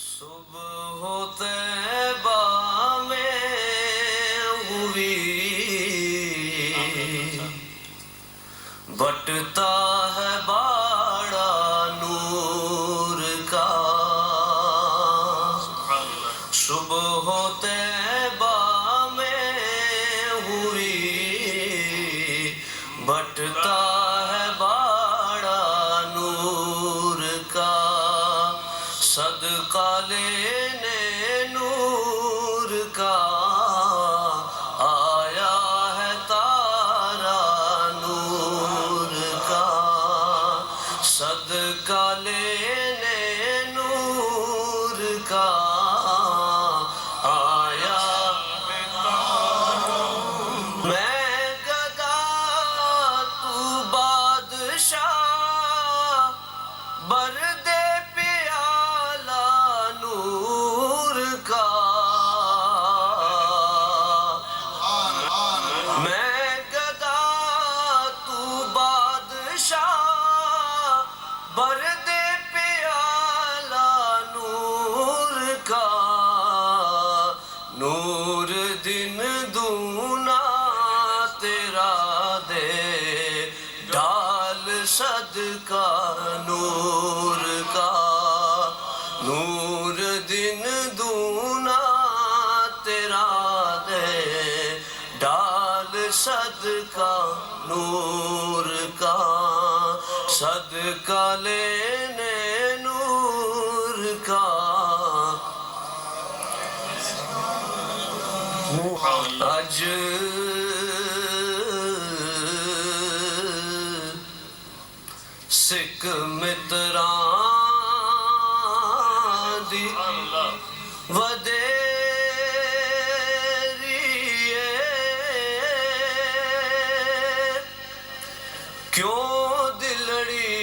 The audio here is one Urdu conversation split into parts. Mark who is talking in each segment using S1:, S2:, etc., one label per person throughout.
S1: صبح طیبہ میں ہوئی بٹتا ہے باڑا نور کا، صبح طیبہ میں ہوئی بٹتا ہے باڑا نور کا، صدقہ لینے نور کا آیا ہے تارا نور کا، صدقہ لینے نور کا آیا ہے تارا۔ میں گدا تو بادشاہ، بردے پیالہ نور کا، میں گدا تو بادشاہ، بردے پیالہ نور کا، نور دن دونا تیرا دے ڈال صدقہ نور کا، نور دن دونا تیرا دے ڈال صدقہ نور کا، صدقہ لینے نور کا اج سکھ متران دی ودیری کیوں دلڑی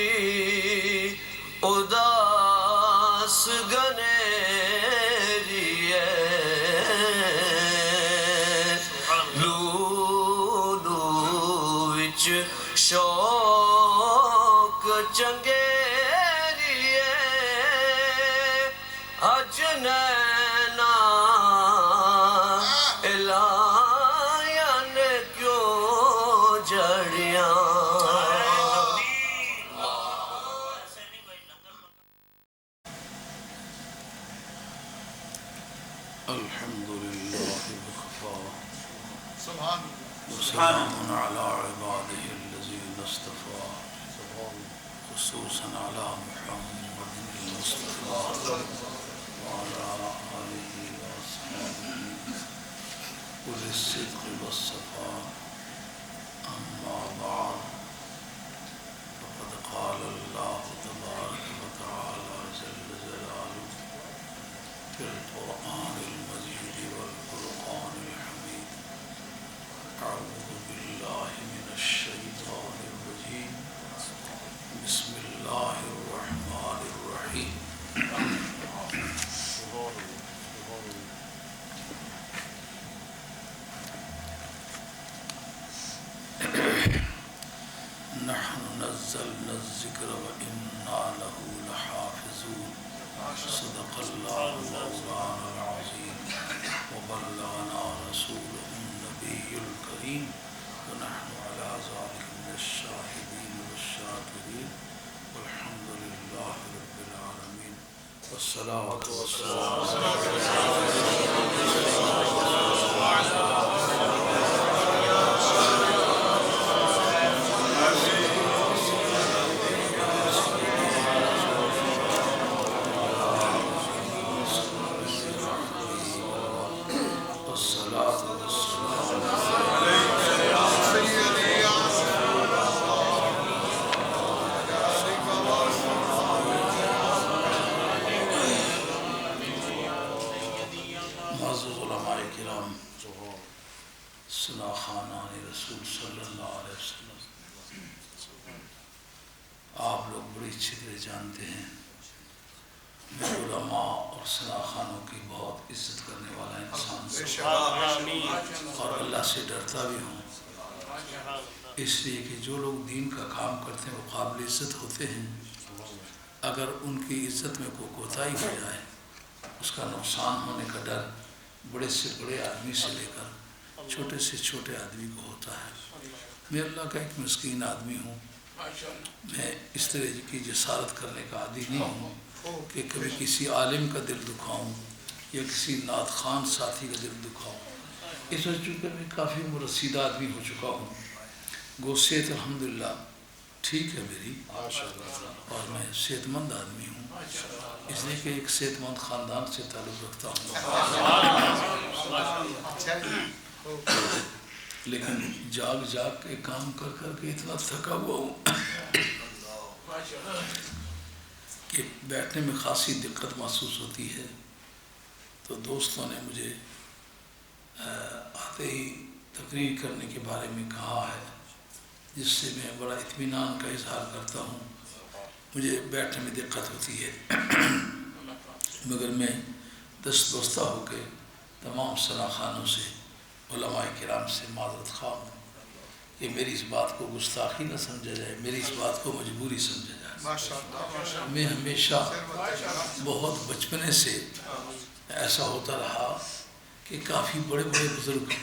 S1: اداس گنیری لولو وچ شوق چنگیری اج نینا الہیاں نے کیوں جڑیاں۔
S2: الحمد لله وكفى وسلام على عباده الذين اصطفى خصوصا على محمد المصطفى وعلى آله وأصحابه أولي الصدق والصفاء، أما بعد فقد قال الله تبارك وتعالى جل جلاله في القرآن المجيد والفرقان الحميد، أعوذ بالله من الشيطان الرجيم، بسم الله الرحمن الرحيم۔ نحن نزلنا الذكر وإنا له لحافظون، صدق الله مولانا العظيم وبلغنا رسوله النبي الكريم ونحن على ذلك من الشاهدين والشاكرين والحمد لله رب العالمين، والصلاة والسلام خانان رسول صلی اللہ علیہ وسلم، آپ لوگ بڑی اچھی طرح جانتے ہیں میں علماء اور سلاخانوں کی بہت عزت کرنے والا انسان ہوں اور اللہ سے ڈرتا بھی ہوں، اس لیے کہ جو لوگ دین کا کام کرتے ہیں وہ قابل عزت ہوتے ہیں، اگر ان کی عزت میں کوئی کوتاہی ہو جائے اس کا نقصان ہونے کا ڈر بڑے سے بڑے آدمی سے لے کر چھوٹے سے چھوٹے آدمی کو ہوتا ہے۔ میں اللہ کا ایک مسکین آدمی ہوں، میں اس طرح کی جسارت کرنے کا عادی نہیں ہوں کہ کبھی کسی عالم کا دل دکھاؤں یا کسی نعت خوان ساتھی کا دل دکھاؤں۔ اس وجہ چونکہ میں کافی مرسیدہ آدمی ہو چکا ہوں، گو صحت الحمدللہ ٹھیک ہے میری، اور میں صحت مند آدمی ہوں، اس لیے کہ ایک صحت مند خاندان سے تعلق رکھتا ہوں۔ لیکن جاگ جاگ کے کام کر کر کے اتنا تھکا ہوا ہوں کہ بیٹھنے میں خاصی دقت محسوس ہوتی ہے۔ تو دوستوں نے مجھے آتے ہی تقریر کرنے کے بارے میں کہا ہے، جس سے میں بڑا اطمینان کا اظہار کرتا ہوں۔ مجھے بیٹھنے میں دقت ہوتی ہے، مگر میں دست بستہ ہو کے تمام سراخانوں سے، علماء کرام سے معذرت خواہ ہوں کہ میری اس بات کو گستاخی نہ سمجھا جائے، میری اس بات کو مجبوری سمجھا جائے۔ میں ہمیشہ بہت بچپنے سے ایسا ہوتا رہا کہ کافی بڑے بڑے بزرگ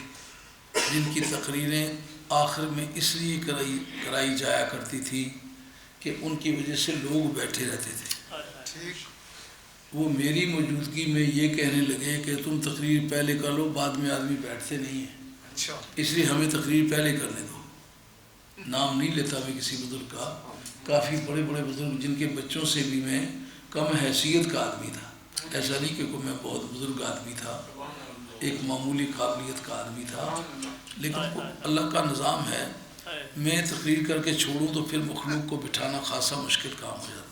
S2: جن کی تقریریں آخر میں اس لیے کرائی جایا کرتی تھی کہ ان کی وجہ سے لوگ بیٹھے رہتے تھے، وہ میری موجودگی میں یہ کہنے لگے کہ تم تقریر پہلے کر لو، بعد میں آدمی بیٹھتے نہیں ہیں، اس لیے ہمیں تقریر پہلے کرنے دو۔ نام نہیں لیتا میں کسی بزرگ کا، کافی بڑے بڑے بزرگ جن کے بچوں سے بھی میں کم حیثیت کا آدمی تھا، ایسا نہیں کہ میں بہت بزرگ آدمی تھا، ایک معمولی قابلیت کا آدمی تھا، لیکن اللہ کا نظام ہے، میں تقریر کر کے چھوڑوں تو پھر مخلوق کو بٹھانا خاصا مشکل کام ہو جاتا۔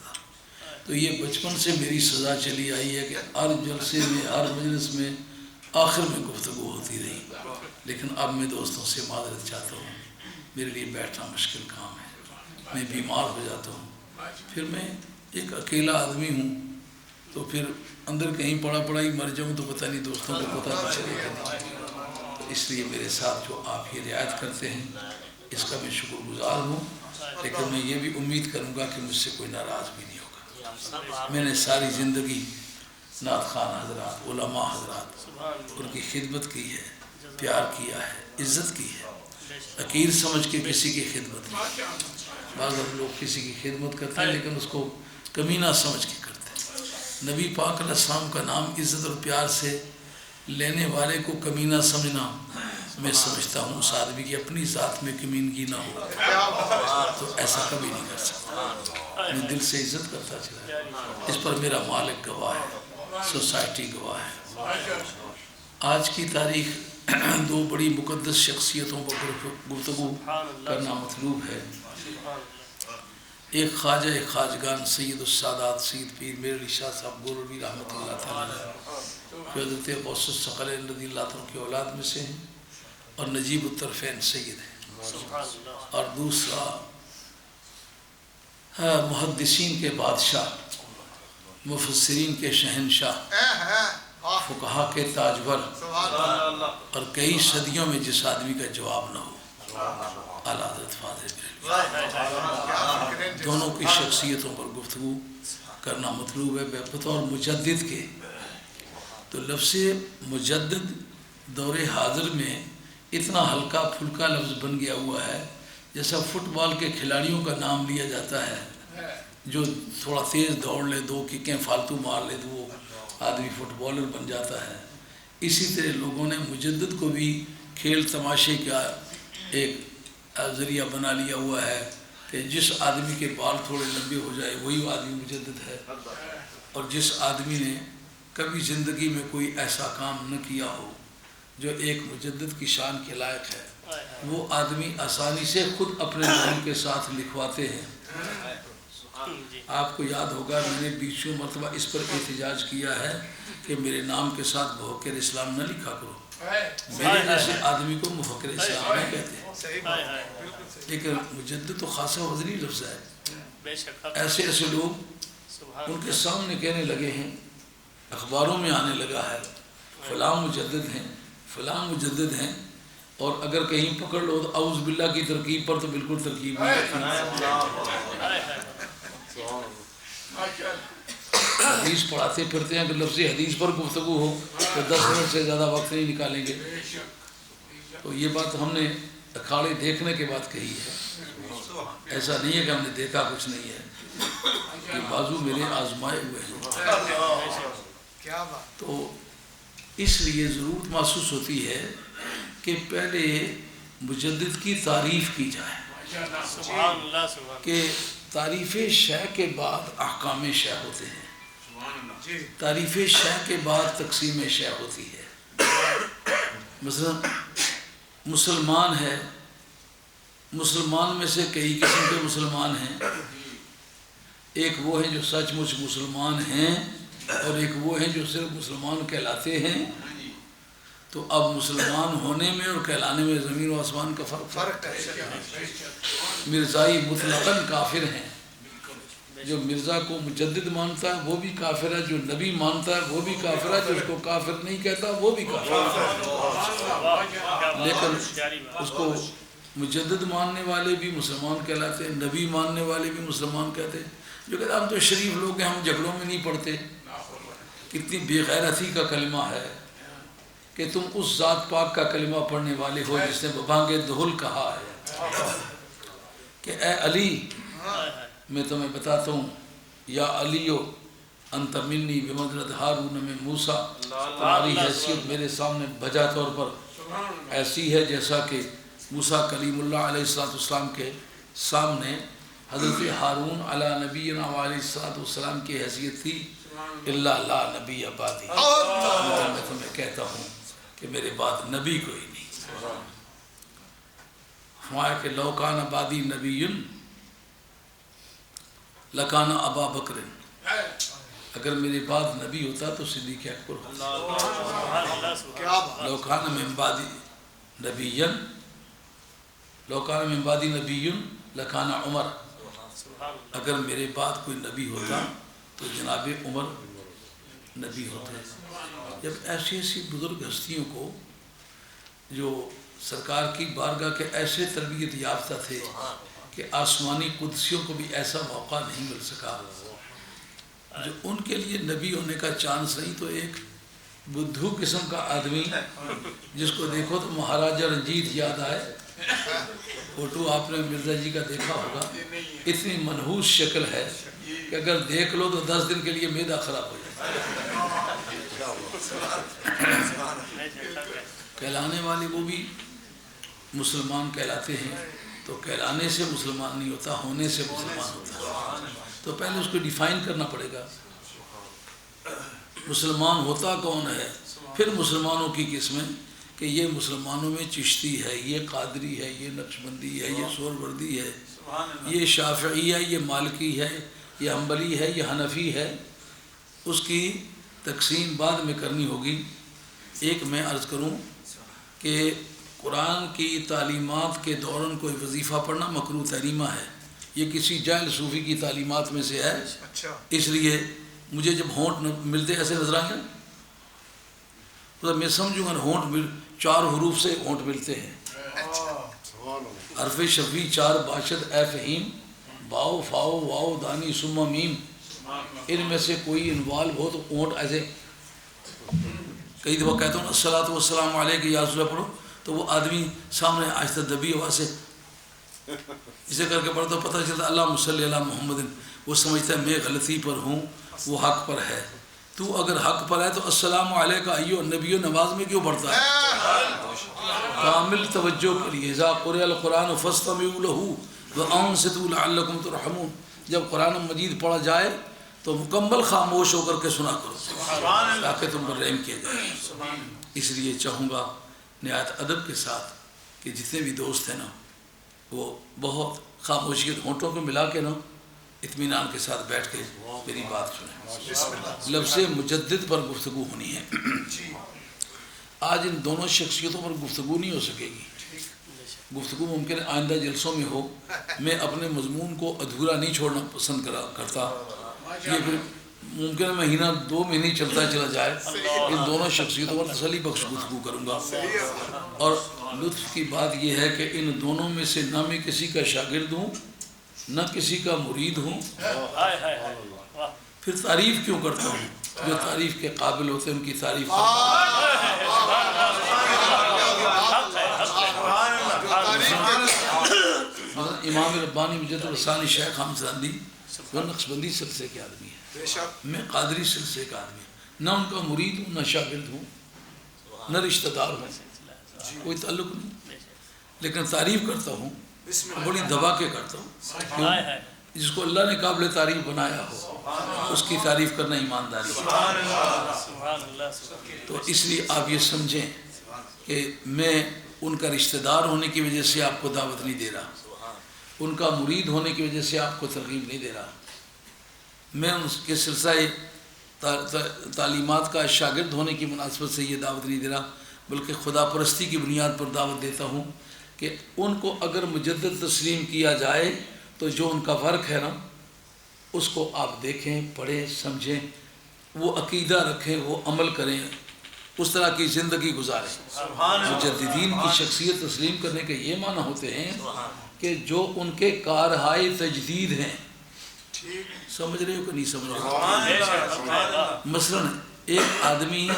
S2: تو یہ بچپن سے میری سزا چلی آئی ہے کہ ہر جلسے میں، ہر مجلس میں آخر میں گفتگو ہوتی رہی، لیکن اب میں دوستوں سے معذرت چاہتا ہوں، میرے لیے بیٹھنا مشکل کام ہے، میں بیمار ہو جاتا ہوں، پھر میں ایک اکیلا آدمی ہوں، تو پھر اندر کہیں پڑا ہی مر جاؤں تو پتہ نہیں دوستوں کو پتہ نہ چلے گا۔ اس لیے میرے ساتھ جو آپ یہ رعایت کرتے ہیں اس کا میں شکر گزار ہوں، لیکن میں یہ بھی امید کروں گا کہ مجھ سے کوئی ناراض بھی نہیں ہوگا۔ میں نے ساری زندگی نعت خوان حضرات، علماء حضرات، ان کی خدمت کی ہے، پیار کیا ہے، عزت کی ہے، حقیر سمجھ کے کسی کی خدمت نہیں۔ بعض لوگ کسی کی خدمت کرتے ہیں لیکن اس کو کمینہ سمجھ کے کرتے ہیں۔ نبی پاک علیہ السلام کا نام عزت اور پیار سے لینے والے کو کمینہ سمجھنا، میں سمجھتا ہوں اس آدمی کی اپنی ذات میں کمینگی نہ ہو تو ایسا کبھی نہیں کر سکتا۔ میں دل سے عزت کرتا چلا، اس پر میرا مالک گواہ ہے، سوسائٹی گواہ ہے۔ آج کی تاریخ دو بڑی مقدس شخصیتوں پر گفتگو کرنا مطلوب ہے، ایک خواجہ ایک خواجگان سید السادات سید پیر میر علی شاہ صاحب گولوی رحمۃ اللہ تعالیٰ جو حضرت غوث الثقلین رضی اللہ عنہ کی اولاد میں سے ہیں اور نجیب الطرفین سید ہیں، اور دوسرا محدثین کے بادشاہ، مفسرین کے شہنشاہ، فقہا کے تاجور، اور کئی صدیوں میں جس آدمی کا جواب نہ ہو، اعلیٰ حضرت فاضل بریلوی۔ دونوں کی شخصیتوں پر گفتگو کرنا مطلوب ہے بطور مجدد کے۔ تو لفظ مجدد دور حاضر میں اتنا ہلکا پھلکا لفظ بن گیا ہوا ہے، جیسا فٹ بال کے کھلاڑیوں کا نام لیا جاتا ہے، جو تھوڑا تیز دوڑ لے، دو ککیں فالتو مار لے تو وہ آدمی فٹ بالر بن جاتا ہے۔ اسی طرح لوگوں نے مجدد کو بھی کھیل تماشے کا ایک ذریعہ بنا لیا ہوا ہے کہ جس آدمی کے بال تھوڑے لمبے ہو جائے وہی آدمی مجدد ہے، اور جس آدمی نے کبھی زندگی میں کوئی ایسا کام نہ کیا ہو جو ایک مجدد کی شان کے لائق ہے، وہ آدمی آسانی سے خود اپنے نام کے ساتھ لکھواتے ہیں۔ آپ کو یاد ہوگا میں نے 20 مرتبہ اس پر احتجاج کیا ہے کہ میرے نام کے ساتھ مفکر اسلام نہ لکھا کرو، میرے جیسے آدمی کو مفکر اسلام نہیں کہتے، لیکن مجدد تو خاصا وزنی لفظ ہے۔ ایسے ایسے لوگ ان کے سامنے کہنے لگے ہیں، اخباروں میں آنے لگا ہے فلاں مجدد ہیں، فلاں مجدد ہیں، اور اگر کہیں پکڑ لو تو اعوذ باللہ کی ترکیب پر تو بالکل ترکیب نہیں رکھی۔ حدیث پڑھاتے پھرتے ہیں کہ لفظ حدیث پر گفتگو ہو تو 10 منٹ سے زیادہ وقت نہیں نکالیں گے. تو یہ بات ہم نے اکھاڑے دیکھنے کے بعد کہی ہے. ایسا نہیں ہے کہ ہم نے دیکھا کچھ نہیں ہے. یہ بازو میرے آزمائے ہوئے ہیں. تو اس لیے ضرورت محسوس ہوتی ہے کہ پہلے مجدد کی تعریف کی جائے کہ تعریف شیء کے بعد احکام شیء ہوتے ہیں. تعریف شیء کے بعد تقسیم شیء ہوتی ہے. مثلا مسلمان ہے، مسلمان میں سے کئی قسم کے مسلمان ہیں. ایک وہ ہیں جو سچ مچ مسلمان ہیں اور ایک وہ ہیں جو صرف مسلمان کہلاتے ہیں. تو اب مسلمان ہونے میں اور کہلانے میں زمین و آسمان کا فرق ہے. مرزائی مطلقاً کافر ہیں. جو مرزا کو مجدد مانتا ہے وہ بھی کافر ہے، جو نبی مانتا ہے وہ بھی کافر ہے، جو اس کو کافر نہیں کہتا وہ بھی کافر ہے. لیکن اس کو مجدد ماننے والے بھی مسلمان کہلاتے ہیں، نبی ماننے والے بھی مسلمان کہتے ہیں. جو کہتے ہیں ہم تو شریف لوگ ہیں، ہم جھگڑوں میں نہیں پڑتے. کتنی بے غیرتی کا کلمہ ہے کہ تم اس ذات پاک کا کلمہ پڑھنے والے ہو جس نے ببانگ دہل کہا ہے کہ اے علی میں تمہیں بتاتا ہوں، یا علیو انت منی بمنزلۃ ہارون من موسیٰ، تمہاری حیثیت میرے سامنے بجا طور پر ایسی ہے جیسا کہ موسیٰ کلیم اللہ علیہ السلام کے سامنے حضرت ہارون علی نبینا علیہ السلام کی حیثیت تھی. اللہ لا نبی بعدی، میں تمہیں کہتا ہوں کہ میرے بعد نبی کوئی نہیں. فرمایا کہ لو کان بعدی نبی لکان ابا بکر، اگر میرے بعد نبی ہوتا تو صدیق اکبر ہوتا. لو کان من بعدی نبی، لو کان من بعدی نبی لکان عمر، اگر میرے بعد کوئی نبی ہوتا تو جناب عمر نبی ہوتے. جب ایسی ایسی بزرگ ہستیوں کو جو سرکار کی بارگاہ کے ایسے تربیت یافتہ تھے کہ آسمانی قدسیوں کو بھی ایسا موقع نہیں مل سکا، جو ان کے لیے نبی ہونے کا چانس نہیں، تو ایک بدھو قسم کا آدمی جس کو دیکھو تو مہاراجہ رنجیت یاد آئے. فوٹو آپ نے مرزا جی کا دیکھا ہوگا. اتنی منحوس شکل ہے کہ اگر دیکھ لو تو 10 دن کے لیے معدہ خراب ہو جائے. کہلانے والے وہ بھی مسلمان کہلاتے ہیں. تو کہلانے سے مسلمان نہیں ہوتا، ہونے سے مسلمان ہوتا ہے. تو پہلے اس کو ڈیفائن کرنا پڑے گا مسلمان ہوتا کون ہے. پھر مسلمانوں کی قسمیں کہ یہ مسلمانوں میں چشتی ہے، یہ قادری ہے، یہ نقشبندی ہے، یہ سہروردی ہے، یہ شافعی ہے، یہ مالکی ہے، یہ حنبلی ہے، یہ حنفی ہے. اس کی تقسیم بعد میں کرنی ہوگی. ایک میں عرض کروں کہ قرآن کی تعلیمات کے دوران کوئی وظیفہ پڑھنا مکروہ تحریمہ ہے. یہ کسی جاہل صوفی کی تعلیمات میں سے ہے. اس لیے مجھے جب ہونٹ ملتے ایسے نظر آئیں گے تو میں سمجھوں گا ہونٹ 4 حروف سے ہونٹ ملتے ہیں. حرف شفیع 4 باشد اے فہیم، باؤ فاؤ واؤ دانی ثم میم. ان میں سے کوئی انوالو ہو تو ہونٹ ایسے. کئی دفعہ کہتا ہوں الصلاۃ والسلام علیک یا رسول اللہ پڑھو تو وہ آدمی سامنے آہستہ دبی آواز سے اسے کر کے پڑھتا پتہ چلتا اللہم صلی علی محمد. وہ سمجھتا ہے میں غلطی پر ہوں، وہ حق پر ہے. تو اگر حق پر ہے تو السلام علیکہ ایھا النبی نماز میں کیوں پڑھتا ہے؟ کامل توجہ کے لیے. اذا قرئ القرآن فاستمعوا لہ وانصتوا لعلکم ترحمون. جب قرآن مجید پڑھا جائے تو مکمل خاموش ہو کر کے سنا کرو تاکہ تم پر رحم کیا جائے. اس لیے چاہوں گا نہایت ادب کے ساتھ کہ جتنے بھی دوست ہیں نا وہ بہت خاموشیت ہونٹوں کو ملا کے نا اطمینان کے ساتھ بیٹھ کے میری بات سنیں. لفظ مجدد پر گفتگو ہونی ہے. آج ان دونوں شخصیتوں پر گفتگو نہیں ہو سکے گی. گفتگو ممکن ہے آئندہ جلسوں میں ہو. میں اپنے مضمون کو ادھورا نہیں چھوڑنا پسند کرتا. یہ پھر ممکن ہے مہینہ 2 مہینے چلتا چلا جائے. ان دونوں شخصیتوں پر تسلی بخش گفتگو کروں گا. اور لطف کی بات یہ ہے کہ ان دونوں میں سے نہ میں کسی کا شاگرد ہوں نہ کسی کا مرید ہوں. پھر تعریف کیوں کرتا ہوں؟ جو تعریف کے قابل ہوتے ہیں ان کی تعریف امام ربانی مجد الثانی شیخ حمزہ اندی وہ نقشبندی سلسلے کے آدمی ہیں، میں قادری سلسلے کا آدمی ہوں، نہ ان کا مرید ہوں نہ شاگرد ہوں نہ رشتہ دار ہوں، کوئی تعلق نہیں، لیکن تعریف کرتا ہوں، بڑی دبا کے کرتا ہوں، کیوں؟ جس کو اللہ نے قابل تعریف بنایا ہو اس کی تعریف کرنا ایمانداری ہے۔ تو اس لیے آپ یہ سمجھیں کہ میں ان کا رشتہ دار ہونے کی وجہ سے آپ کو دعوت نہیں دے رہا، ان کا مرید ہونے کی وجہ سے آپ کو ترغیب نہیں دے رہا، میں ان کے سلسلہ تعلیمات کا شاگرد ہونے کی مناسبت سے یہ دعوت نہیں دے رہا، بلکہ خدا پرستی کی بنیاد پر دعوت دیتا ہوں کہ ان کو اگر مجدد تسلیم کیا جائے تو جو ان کا فرق ہے نا اس کو آپ دیکھیں، پڑھیں، سمجھیں، وہ عقیدہ رکھیں، وہ عمل کریں، اس طرح کی زندگی گزاریں۔ مجددین کی شخصیت تسلیم کرنے کے یہ معنی ہوتے ہیں کہ جو ان کے کارہائے تجدید ہیں، سمجھ رہے ہو کہ نہیں سمجھ رہے ہو؟ مثلا ایک آدمی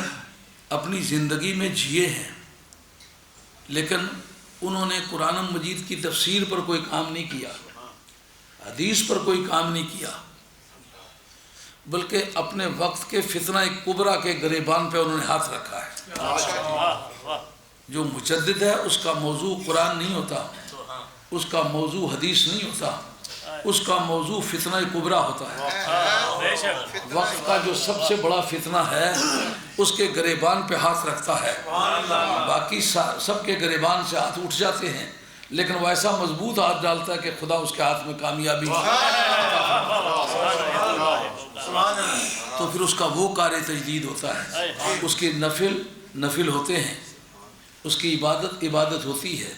S2: اپنی زندگی میں جیے ہیں لیکن انہوں نے قرآن مجید کی تفسیر پر کوئی کام نہیں کیا، حدیث پر کوئی کام نہیں کیا، بلکہ اپنے وقت کے فتنہ کبریٰ کے گریبان پہ انہوں نے ہاتھ رکھا ہے۔ جو مجدد ہے اس کا موضوع قرآن نہیں ہوتا، اس کا موضوع حدیث نہیں ہوتا، اس کا موضوع فتنہ کبریٰ ہوتا ہے۔ وقت کا جو سب سے بڑا فتنہ ہے اس کے گریبان پہ ہاتھ رکھتا ہے، باقی سب کے گریبان سے ہاتھ اٹھ جاتے ہیں لیکن وہ ایسا مضبوط ہاتھ ڈالتا ہے کہ خدا اس کے ہاتھ میں کامیابی، تو پھر اس کا وہ کار تجدید ہوتا ہے، اس کے نفل ہوتے ہیں، اس کی عبادت ہوتی ہے،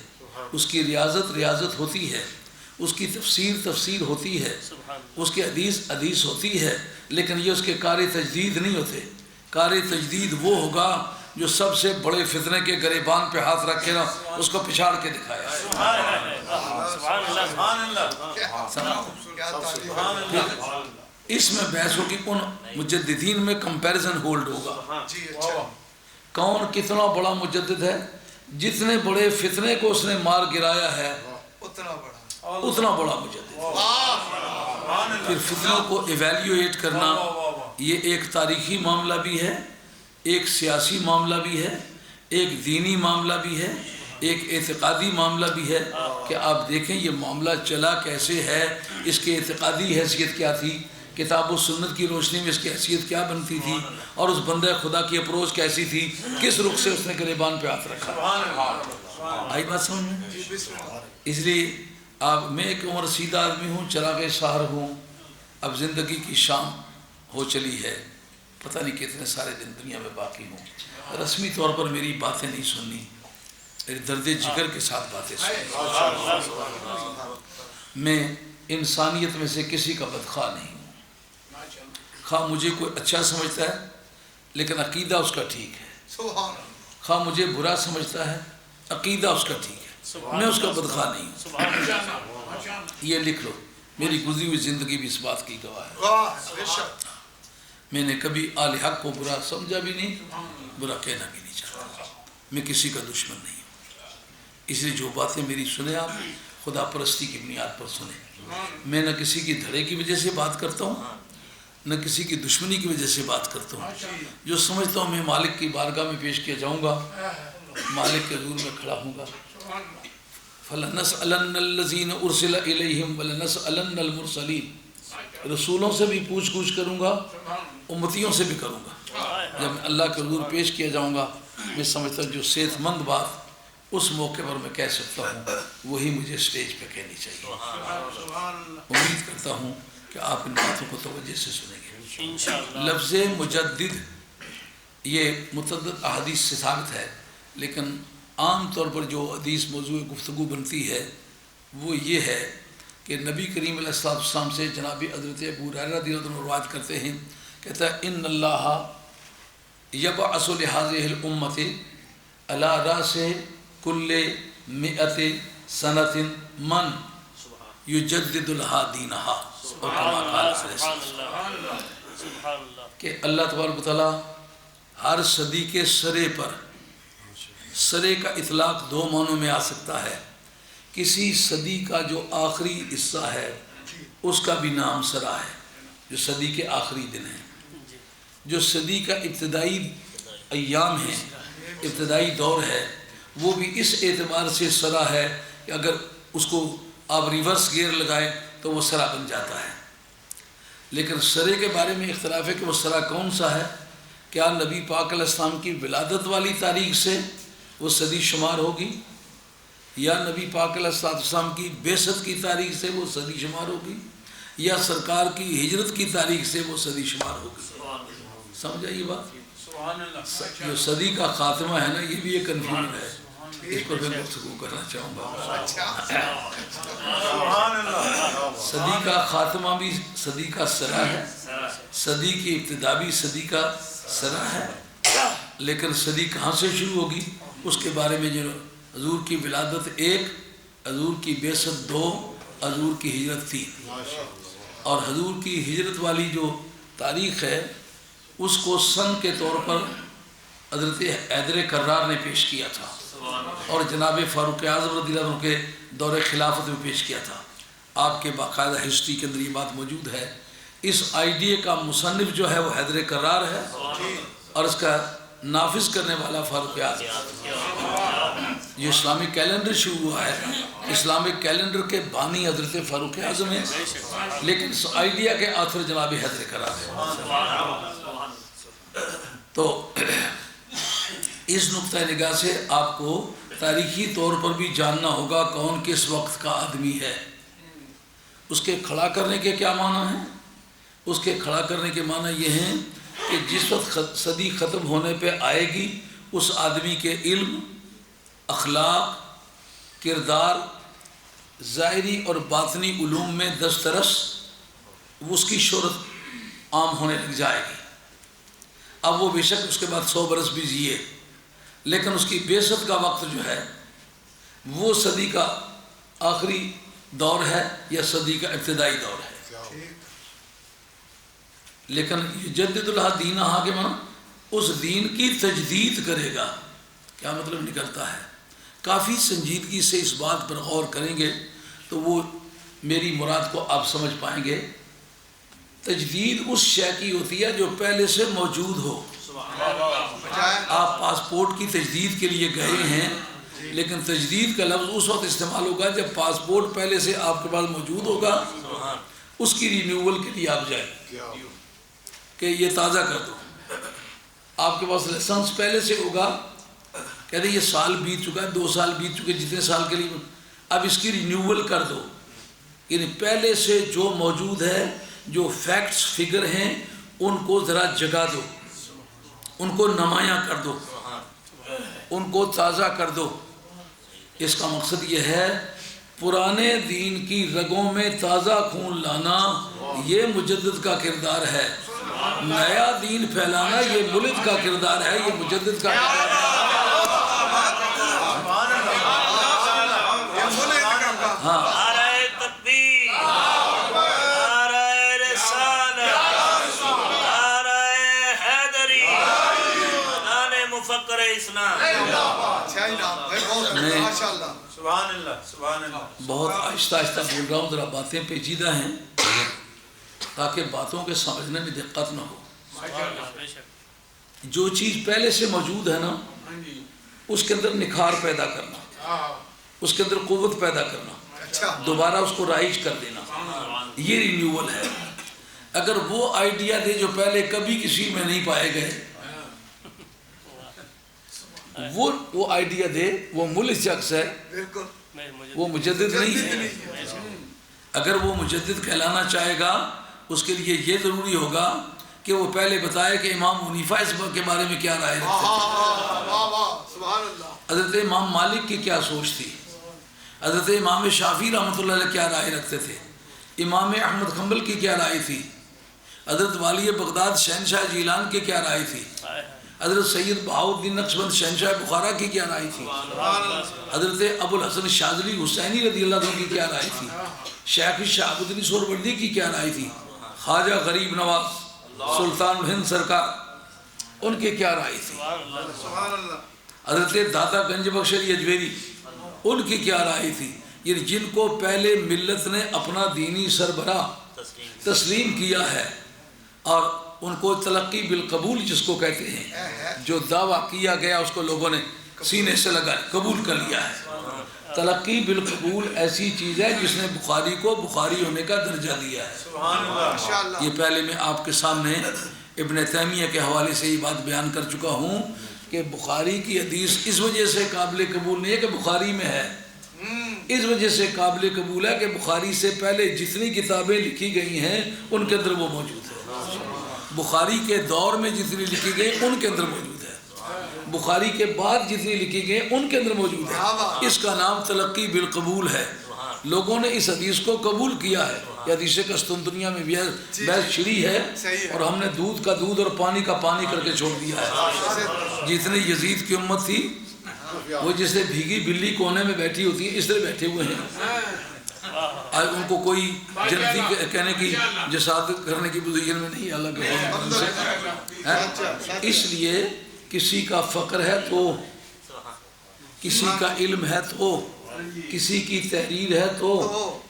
S2: اس کی ریاضت ہوتی ہے، اس کی تفسیر ہوتی ہے، اس کی حدیث ہوتی ہے، لیکن یہ اس کے کار تجدید نہیں ہوتے۔ کار تجدید وہ ہوگا جو سب سے بڑے فتنے کے گریبان پہ ہاتھ رکھے نا اس کو پچھاڑ کے دکھایا۔ اس میں بحث ہوگی، ان مجددین میں کمپیریزن ہولڈ ہوگا، کون کتنا بڑا مجدد ہے، جتنے بڑے فتنے کو اس نے مار گرایا ہے اتنا بڑا مجدد۔ پھر فتنوں کو ایویلیویٹ کرنا یہ ایک تاریخی معاملہ بھی ہے، ایک سیاسی معاملہ بھی ہے، ایک دینی معاملہ بھی ہے، ایک اعتقادی معاملہ بھی ہے کہ آپ دیکھیں یہ معاملہ چلا کیسے ہے، اس کی اعتقادی حیثیت کیا تھی، کتاب و سنت کی روشنی میں اس کی حیثیت کیا بنتی تھی، اور اس بندہ خدا کی اپروچ کیسی تھی، کس رخ سے اس نے گریبان پہ ہاتھ رکھا۔ آئی بات سمجھ میں؟ اس لیے میں ایک عمر رسیدہ آدمی ہوں، چراغ سحر ہوں، اب زندگی کی شام ہو چلی ہے، پتہ نہیں کتنے سارے دن دنیا میں باقی ہوں، رسمی طور پر میری باتیں نہیں سننی، میرے درد جگر کے ساتھ باتیں سننی۔ میں انسانیت میں سے کسی کا بدخواہ نہیں ہوں، خواہ مجھے کوئی اچھا سمجھتا ہے لیکن عقیدہ اس کا ٹھیک ہے، خواہ مجھے برا سمجھتا ہے عقیدہ اس کا ٹھیک ہے، میں اس کا بدخواہ نہیں ہوں۔ یہ لکھ لو، میری گزری ہوئی زندگی بھی اس بات کی گواہ ہے۔ میں نے کبھی آل حق کو برا سمجھا بھی نہیں، برا کہنا بھی نہیں چاہتا، میں کسی کا دشمن نہیں ہوں، اس لیے جو باتیں میری سنیں آپ خدا پرستی کی بنیاد پر سنیں۔ میں نہ کسی کی دھڑے کی وجہ سے بات کرتا ہوں نہ کسی کی دشمنی کی وجہ سے بات کرتا ہوں، جو سمجھتا ہوں میں مالک کی بارگاہ میں پیش کیا جاؤں گا، مالک کے حضور میں کھڑا ہوں گا، فَلَنَسْأَلَنَّ الَّذِينَ أُرْسِلَ إِلَيْهِمْ وَلَنَسْأَلَنَّ الْمُرْسَلِينَ، رسولوں سے بھی پوچھ گچھ کروں گا، امتیوں سے بھی کروں گا۔ جب میں اللہ کے حضور پیش کیا جاؤں گا، میں سمجھتا ہوں جو صحت مند بات اس موقع پر میں کہہ سکتا ہوں وہی مجھے سٹیج پہ کہنی چاہیے۔ امید کرتا ہوں کہ آپ ان باتوں کو توجہ سے سنیں گے۔ لفظ مجدد یہ متعدد احادیث سے ثابت ہے، لیکن عام طور پر جو حدیث موضوع گفتگو بنتی ہے وہ یہ ہے کہ نبی کریم علیہ السلام سے جناب حضرت ابو ہریرہ رضی اللہ عنہ روایت کرتے ہیں، کہتا ہے ان اللہ یبعث لہذہ الامۃ علی رأس کل 100 سنۃ من یجدد لها دینہا، کہ اللہ تبارک و تعالیٰ ہر صدی کے سرے پر، سرے کا اطلاق دو معنوں میں آ سکتا ہے، کسی صدی کا جو آخری حصہ ہے اس کا بھی نام سرا ہے، جو صدی کے آخری دن ہیں، جو صدی کا ابتدائی ایام ہیں، ابتدائی دور ہے، وہ بھی اس اعتبار سے سرا ہے کہ اگر اس کو آپ ریورس گیئر لگائیں تو وہ سرا بن جاتا ہے۔ لیکن سرے کے بارے میں اختلاف ہے کہ وہ سرا کون سا ہے، کیا نبی پاک علیہ السلام کی ولادت والی تاریخ سے وہ صدی شمار ہوگی، یا نبی پاک علیہ السلام کی بعثت کی تاریخ سے وہ صدی شمار ہوگی، یا سرکار کی ہجرت کی تاریخ سے وہ صدی شمار ہوگی؟ سمجھ آئیے بات؟ جو صدی کا خاتمہ ہے نا، یہ بھی ایک کنفیوژن ہے، اس پر میں گفتگو کرنا چاہوں گا۔ صدی کا خاتمہ بھی صدی کا سرا ہے، صدی کی ابتدا بھی صدی کا سرا ہے، لیکن صدی کہاں سے شروع ہوگی اس کے بارے میں جو حضور کی ولادت 1، حضور کی بعثت 2، حضور کی ہجرت 3، اور حضور کی ہجرت والی جو تاریخ ہے اس کو سن کے طور پر حضرت حیدر کرار نے پیش کیا تھا اور جناب فاروق اعظم رضی اللہ عنہ کے دور خلافت میں پیش کیا تھا۔ آپ کے باقاعدہ ہسٹری کے اندر یہ بات موجود ہے۔ اس آئیڈیا کا مصنف جو ہے وہ حیدر کرار ہے اور اس کا نافذ کرنے والا فاروق اعظم۔ یہ اسلامک کیلنڈر شروع ہوا ہے، اسلامک کیلنڈر کے بانی حضرت فاروق اعظم ہیں، لیکن اس آئیڈیا کے آتھر جناب حیدر کرار ہے۔ تو اس نقطہ نگاہ سے آپ کو تاریخی طور پر بھی جاننا ہوگا کون کس وقت کا آدمی ہے۔ اس کے کھڑا کرنے کے کیا معنی ہیں؟ اس کے کھڑا کرنے کے معنی یہ ہیں کہ جس وقت صدی ختم ہونے پہ آئے گی اس آدمی کے علم، اخلاق، کردار، ظاہری اور باطنی علوم میں دسترس، اس کی شہرت عام ہونے لگ جائے گی۔ اب وہ بے شک اس کے بعد 100 برس بھی جیے، لیکن اس کی بعثت کا وقت جو ہے وہ صدی کا آخری دور ہے یا صدی کا ابتدائی دور ہے۔ لیکن یجدد اللہ دینہ کے معنی اس دین کی تجدید کرے گا۔ کیا مطلب نکلتا ہے؟ کافی سنجیدگی سے اس بات پر غور کریں گے تو وہ میری مراد کو آپ سمجھ پائیں گے۔ تجدید اس شے کی ہوتی ہے جو پہلے سے موجود ہو۔ آپ پاسپورٹ کی تجدید کے لیے گئے ہیں، لیکن تجدید کا لفظ اس وقت استعمال ہوگا جب پاسپورٹ پہلے سے آپ کے پاس موجود ہوگا، اس کی رینیول کے لیے آپ جائیں کہ یہ تازہ کر دو۔ آپ کے پاس لائسنس پہلے سے ہوگا، کہتے ہیں یہ سال بیت چکا ہے، 2 سال بیت چکے، جتنے سال کے لیے اب اس کی رینیول کر دو۔ یعنی پہلے سے جو موجود ہے، جو فیکٹس فگر ہیں، ان کو ذرا جگا دو، ان کو نمایاں کر دو، ان کو تازہ کر دو۔ اس کا مقصد یہ ہے پرانے دین کی رگوں میں تازہ خون لانا، یہ مجدد کا کردار ہے۔ نیا دین پھیلانا یہ ملد کا کردار ہے، یہ مجدد کا کردار ہے۔ ہاں، بہت آہستہ آہستہ بول رہا ہوں، ذرا باتیں پیچیدہ ہیں تاکہ باتوں کے سمجھنے میں دقت نہ ہو۔ جو چیز پہلے سے موجود ہے نا، اس کے اندر نکھار پیدا کرنا، اس کے اندر قوت پیدا کرنا، دوبارہ اس کو رائج کر دینا، یہ رینیول ہے۔ اگر وہ آئیڈیا دے جو پہلے کبھی کسی میں نہیں پائے گئے، وہ آئیڈیا دے، وہ ملک شخص ہے، وہ مجدد نہیں ہے۔ اگر وہ مجدد کہلانا چاہے گا، اس کے لیے یہ ضروری ہوگا کہ وہ پہلے بتائے کہ امام حنیفہ اس کے بارے میں کیا رائے رکھتے تھے، حضرت امام مالک کی کیا سوچ تھی، حضرت امام شافعی رحمۃ اللہ علیہ کیا رائے رکھتے تھے، امام احمد حنبل کی کیا رائے تھی، حضرت والی بغداد شہنشاہ جیلان کی کیا رائے تھی، حضرت سید بہاؤالدین نقشبند شہنشاہ بخارا کی کیا رائے تھی، حضرت ابو الحسن شاذلی حسینی رضی اللہ عنہ کی کیا رائے تھی، شیخ شہاب الدین سہروردی کی کیا رائے تھی، خواجہ غریب نواز سلطان ہند سرکار، ان کی کیا رائے تھی؟ حضرت داتا گنج بخش علی اجمیری، ان کی کیا رائے تھی؟ یعنی جن کو پہلے ملت نے اپنا دینی سربراہ تسلیم کیا ہے اور ان کو تلقی بالقبول جس کو کہتے ہیں، جو دعویٰ کیا گیا اس کو لوگوں نے سینے سے لگا قبول کر لیا ہے۔ تلقی بالقبول ایسی چیز ہے جس نے بخاری کو بخاری ہونے کا درجہ دیا ہے۔ یہ پہلے میں آپ کے سامنے ابن تیمیہ کے حوالے سے یہ بات بیان کر چکا ہوں کہ بخاری کی حدیث اس وجہ سے قابل قبول نہیں ہے کہ بخاری میں ہے، اس وجہ سے قابل قبول ہے کہ بخاری سے پہلے جتنی کتابیں لکھی گئی ہیں ان کے اندر وہ موجود ہے، بخاری کے دور میں جتنی لکھی گئی ان کے اندر موجود ہے، بخاری کے بعد جتنی لکھی گئی ان کے اندر موجود ہے۔ اس کا نام تلقی بالقبول ہے۔ لوگوں نے اس حدیث کو قبول کیا ہے۔ یہ حدیث قسطنطنیہ میں بھی بحث چھڑی ہے اور ہم نے دودھ کا دودھ اور پانی کا پانی کر کے چھوڑ دیا ہے۔ جتنی یزید کی امت تھی وہ جسے بھیگی بلی کونے میں بیٹھی ہوتی ہے اس طرح بیٹھے ہوئے ہیں، آج ان کو کوئی جنتی کہنے کی جسارت کرنے کی پوزیشن میں نہیں، اللہ کے فضل سے۔ اس لیے کسی کا فقر ہے تو، کسی کا علم ہے تو، کسی کی تحریر ہے تو،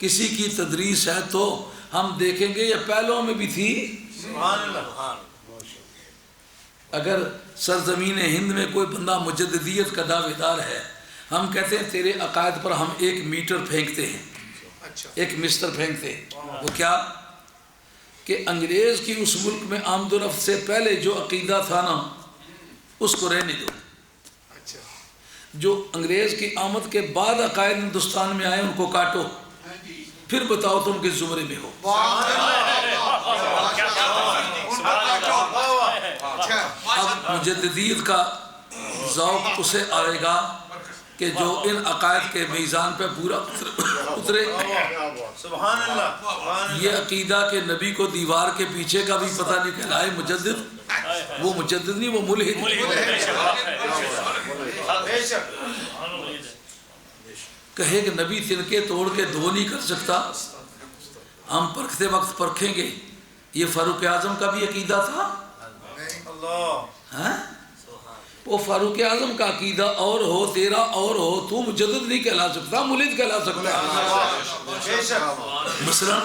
S2: کسی کی تدریس ہے تو ہم دیکھیں گے یہ پہلوں میں بھی تھی۔ اگر سرزمین ہند میں کوئی بندہ مجددیت کا دعوے دار ہے، ہم کہتے ہیں تیرے عقائد پر ہم 1 میٹر پھینکتے ہیں، 1 مستر پھینکتے ہیں۔ وہ کیا کہ انگریز کی اس ملک میں آمد و رفت سے پہلے جو عقیدہ تھا نا اس کو رہنے دو، جو انگریز کی آمد کے بعد عقائد ہندوستان میں آئے ان کو کاٹو، پھر بتاؤ تم کس زمرے میں ہو۔ اب مجددیت کا ذوق اسے آئے گا کہ جو ان عقائد کے میزان پہ پورا اترے۔ یہ عقیدہ کہ نبی کو دیوار کے پیچھے کا بھی پتہ نہیں کہلائے مجدد، وہ مجدد نہیں، وہ ملحد۔ کہے کہ نبی تنکے توڑ کے دو نہیں کر سکتا، ہم پرکھتے وقت پرکھیں گے۔ یہ فاروق اعظم کا بھی عقیدہ تھا۔ وہ فاروق اعظم کا عقیدہ اور ہو، تیرا اور ہو، تو مجدد نہیں کہلا سکتا، ملحد کہلا سکتا ہے۔ مثلا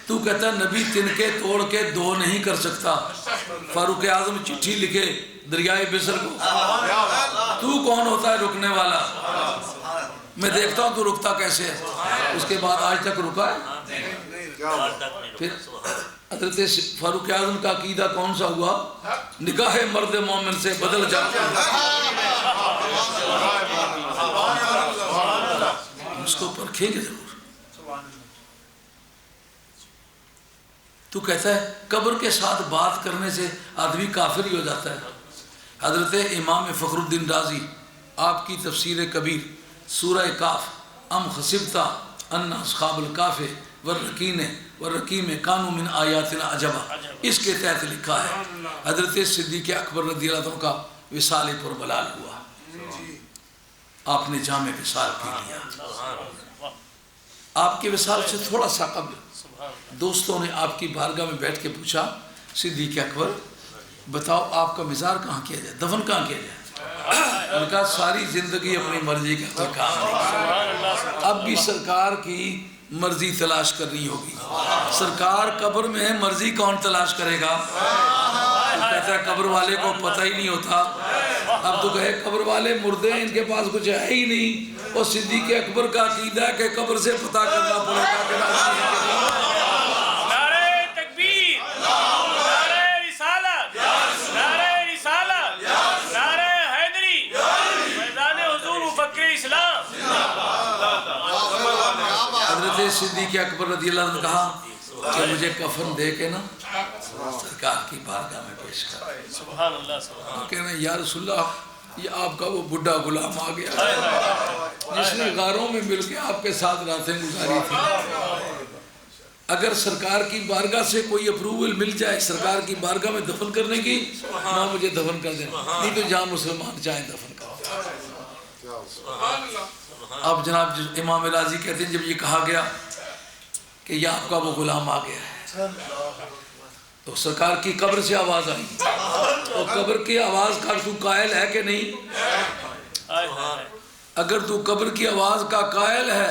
S2: تو کہتا ہے نبی تنکے توڑ کے دو نہیں کر سکتا، فاروق اعظم چٹھی لکھے دریائے بصر کو، تو کون ہوتا ہے رکنے والا؟ میں دیکھتا ہوں تو رکتا کیسے ہے۔ اس کے بعد آج تک رکا ہے۔ پھر حضرت فاروق اعظم کا عقیدہ کون سا ہوا؟ نگاہ مرد مومن سے بدل جاتا ہے۔ اس کو پرکھیں گے ضرور۔ تو کہتا ہے قبر کے ساتھ بات کرنے سے آدمی کافر ہی ہو جاتا ہے۔ حضرت امام فخر الدین رازی، آپ کی تفسیر کبیر سورہ کاف، ام خسبتا ان اصحاب الکاف والرقیم کانوا من آیاتنا عجبا، اس کے تحت لکھا ہے حضرت صدیق اکبر رضی اللہ عنہ کا وصال پربلال ہوا، آپ نے جامع وصال پی لیا۔ آپ کے وصال سے تھوڑا سا قبل دوستوں نے آپ کی بارگاہ میں بیٹھ کے پوچھا صدیق اکبر بتاؤ آپ کا مزار کہاں کیا جائے، دفن کہاں کیا جائے؟ ان کا ساری زندگی اپنی مرضی کا کوئی کام نہیں، اب بھی سرکار کی مرضی تلاش کرنی ہوگی۔ سرکار قبر میں مرضی کون تلاش کرے گا؟ کہتا ہے قبر والے کو پتہ ہی نہیں ہوتا۔ اب تو کہے قبر والے مردے ہیں، ان کے پاس کچھ ہے ہی نہیں، اور صدیق اکبر کا عقیدہ ہے کہ قبر سے پتہ کرنا پڑے گا کہ راضی ہے کہ نہیں۔ حضرت صدیق اکبر رضی اللہ عنہ نے کہا کہ مجھے کفن دے کے نا سرکار کی بارگاہ میں پیش کر۔ کہنا یا رسول اللہ یہ آپ کا وہ بڈھا غلام آ گیا جس نے غاروں میں مل کے آپ کے ساتھ راتیں گزاری تھی۔ اگر سرکار کی بارگاہ سے کوئی اپروول مل جائے سرکار کی بارگاہ میں دفن کرنے کی، نہ مجھے دفن کر دیں، نہیں تو جہاں مسلمان چاہیں دفن کر۔ اب جناب امام راضی کہتے ہیں جب یہ کہا گیا کہ یہ آپ کا وہ غلام آ گیا ہے، تو سرکار کی قبر سے آواز آئی، اور قبر کی آواز کا تو قائل ہے کہ نہیں؟ اگر تو قبر کی آواز کا قائل ہے